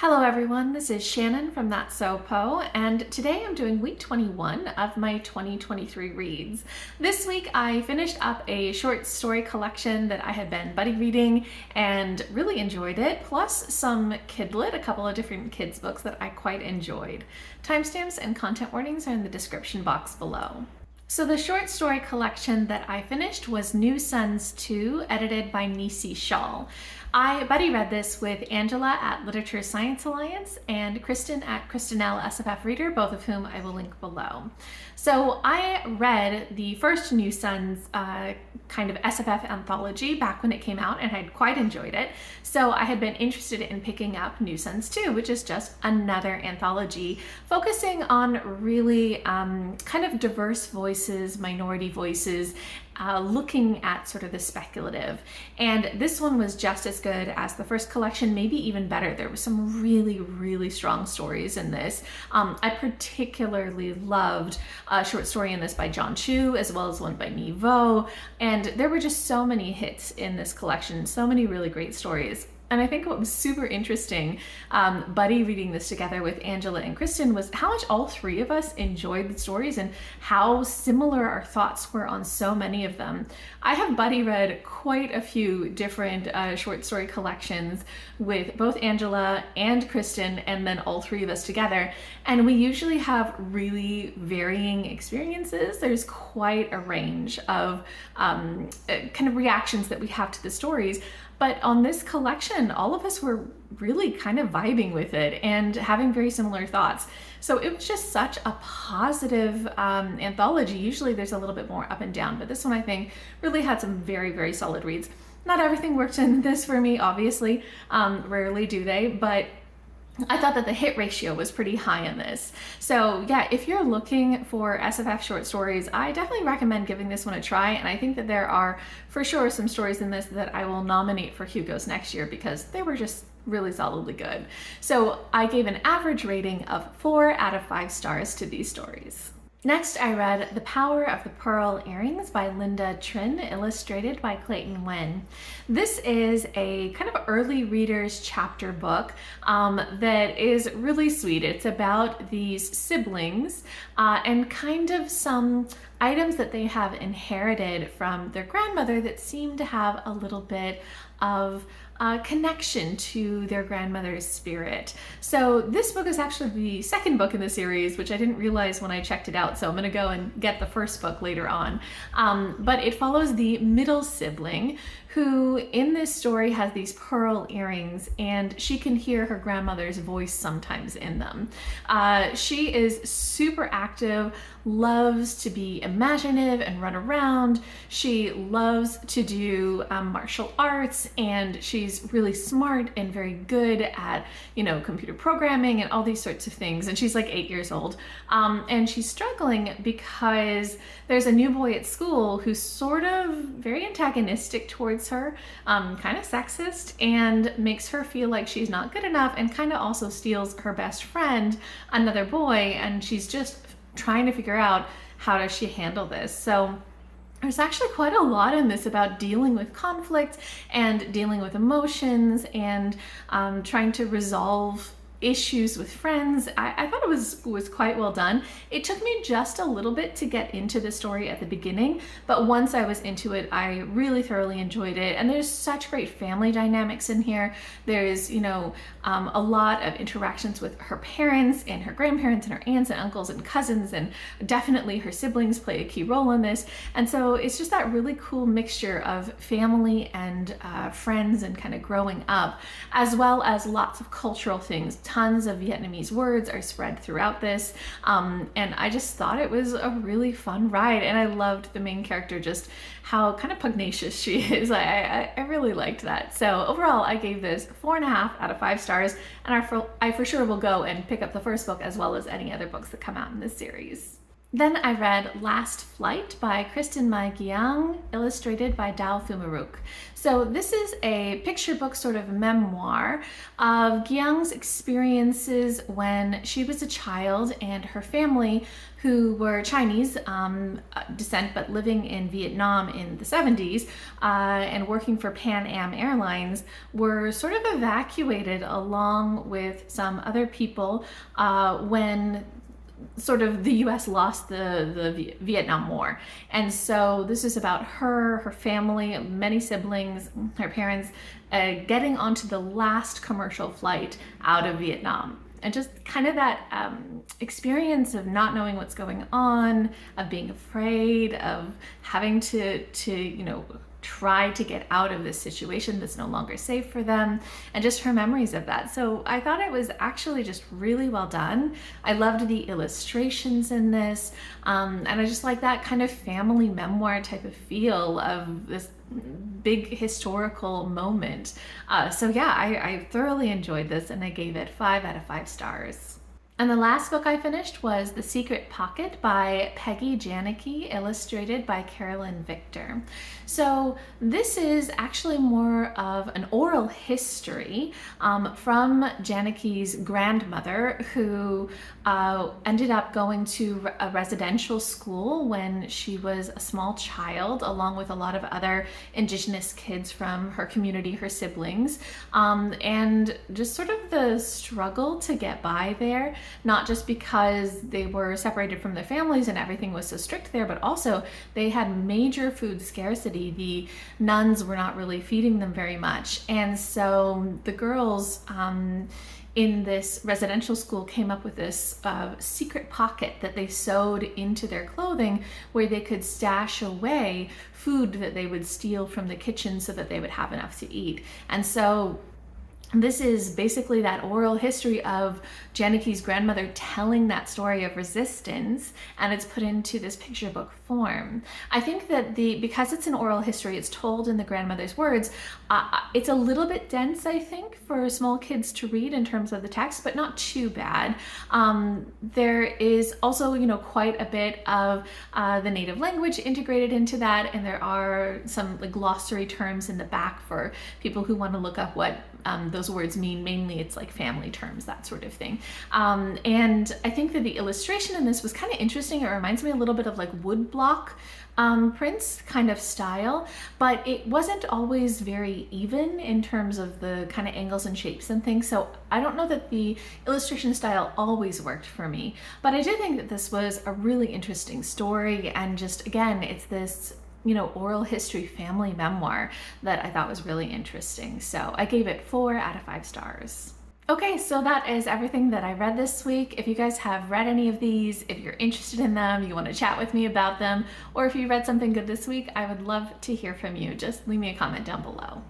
Hello everyone, this is Shannon from That's So Po, and today I'm doing week 21 of my 2023 reads. This week I finished up a short story collection that I had been buddy reading and really enjoyed it, plus some kidlit, a couple of different kids books that I quite enjoyed. Timestamps and content warnings are in the description box below. So the short story collection that I finished was New Sons 2, edited by Nisi Shawl. I buddy read this with Angela at Literature Science Alliance and Kristen at Kristinelle SFF Reader, both of whom I will link below. So I read the first New Sons kind of SFF anthology back when it came out and I'd quite enjoyed it. So I had been interested in picking up New Sons 2, which is just another anthology focusing on really kind of diverse voices, minority voices, looking at sort of the speculative. And this one was just as good as the first collection, maybe even better. There was some really strong stories in this. I particularly loved a short story in this by John Chu, as well as one by Mi Vo. And there were just so many hits in this collection, so many really great stories. And I think what was super interesting, buddy reading this together with Angela and Kristen, was how much all three of us enjoyed the stories and how similar our thoughts were on so many of them. I have buddy read quite a few different short story collections with both Angela and Kristen, and then all three of us together. And we usually have really varying experiences. There's quite a range of kind of reactions that we have to the stories. But on this collection, all of us were really kind of vibing with it and having very similar thoughts. So it was just such a positive anthology. Usually there's a little bit more up and down, but this one I think really had some very solid reads. Not everything worked in this for me, obviously. Rarely do they, but I thought that the hit ratio was pretty high in this. So yeah, if you're looking for SFF short stories, I definitely recommend giving this one a try. And I think that there are for sure some stories in this that I will nominate for Hugo's next year because they were just really solidly good. So I gave an average rating of 4 out of 5 stars to these stories. Next, I read The Power of the Pearl Earrings by Linda Trinh, illustrated by Clayton Nguyen. This is a kind of early reader's chapter book that is really sweet. It's about these siblings and kind of some items that they have inherited from their grandmother that seem to have a little bit of connection to their grandmother's spirit. So this book is actually the second book in the series, which I didn't realize when I checked it out, so I'm gonna go and get the first book later on. But it follows the middle sibling who in this story has these pearl earrings and she can hear her grandmother's voice sometimes in them. She is super active, loves to be imaginative and run around. She loves to do martial arts, and she's really smart and very good at, you know, computer programming and all these sorts of things. And she's like 8 years old. And she's struggling because there's a new boy at school who's sort of very antagonistic towards her, kind of sexist, and makes her feel like she's not good enough, and kind of also steals her best friend, another boy, and she's just trying to figure out how does she handle this. So there's actually quite a lot in this about dealing with conflict and dealing with emotions and trying to resolve issues with friends. I thought it was quite well done. It took me just a little bit to get into the story at the beginning, but once I was into it, I really thoroughly enjoyed it. And there's such great family dynamics in here. There's, you know, a lot of interactions with her parents and her grandparents and her aunts and uncles and cousins, and definitely her siblings play a key role in this. And so it's just that really cool mixture of family and friends and kind of growing up, as well as lots of cultural things. Tons of Vietnamese words are spread throughout this, and I just thought it was a really fun ride, and I loved the main character, just how kind of pugnacious she is. I really liked that. So overall, I gave this 4.5 out of 5 stars, and I for sure will go and pick up the first book as well as any other books that come out in this series. Then I read Last Flight by Kristen Giang, illustrated by Phumiruk. So this is a picture book sort of memoir of Giang's experiences when she was a child and her family, who were Chinese descent but living in Vietnam in the 70s and working for Pan Am Airlines, were sort of evacuated along with some other people when sort of the US lost the Vietnam War. And so this is about her family, many siblings, her parents, getting onto the last commercial flight out of Vietnam. And just kind of that experience of not knowing what's going on, of being afraid, of having to try to get out of this situation that's no longer safe for them, and just her memories of that. So I thought it was actually just really well done. I loved the illustrations in this, and I just like that kind of family memoir type of feel of this big historical moment. So yeah, I thoroughly enjoyed this, and I gave it 5 out of 5 stars. And the last book I finished was The Secret Pocket by Peggy, Janicki, illustrated by Carrielynn Victor. So this is actually more of an oral history from Janicki's grandmother, who ended up going to a residential school when she was a small child, along with a lot of other Indigenous kids from her community, her siblings, and just sort of the struggle to get by there. Not just because they were separated from their families and everything was so strict there, but also they had major food scarcity. The nuns were not really feeding them very much. And so the girls in this residential school came up with this secret pocket that they sewed into their clothing, where they could stash away food that they would steal from the kitchen so that they would have enough to eat. And so this is basically that oral history of Janicki's grandmother telling that story of resistance, and it's put into this picture book form. I think that because it's an oral history, it's told in the grandmother's words, it's a little bit dense, I think, for small kids to read in terms of the text, but not too bad. There is also, quite a bit of the native language integrated into that, and there are some glossary terms in the back for people who want to look up what those words mean. Mainly it's like family terms, that sort of thing. And I think that the illustration in this was kind of interesting. It reminds me a little bit of like woodblock prints kind of style, but it wasn't always very even in terms of the kind of angles and shapes and things. So I don't know that the illustration style always worked for me, but I did think that this was a really interesting story. And just, again, it's this oral history family memoir that I thought was really interesting. So I gave it 4 out of 5 stars. Okay, so that is everything that I read this week. If you guys have read any of these, if you're interested in them, you want to chat with me about them, or if you read something good this week, I would love to hear from you. Just leave me a comment down below.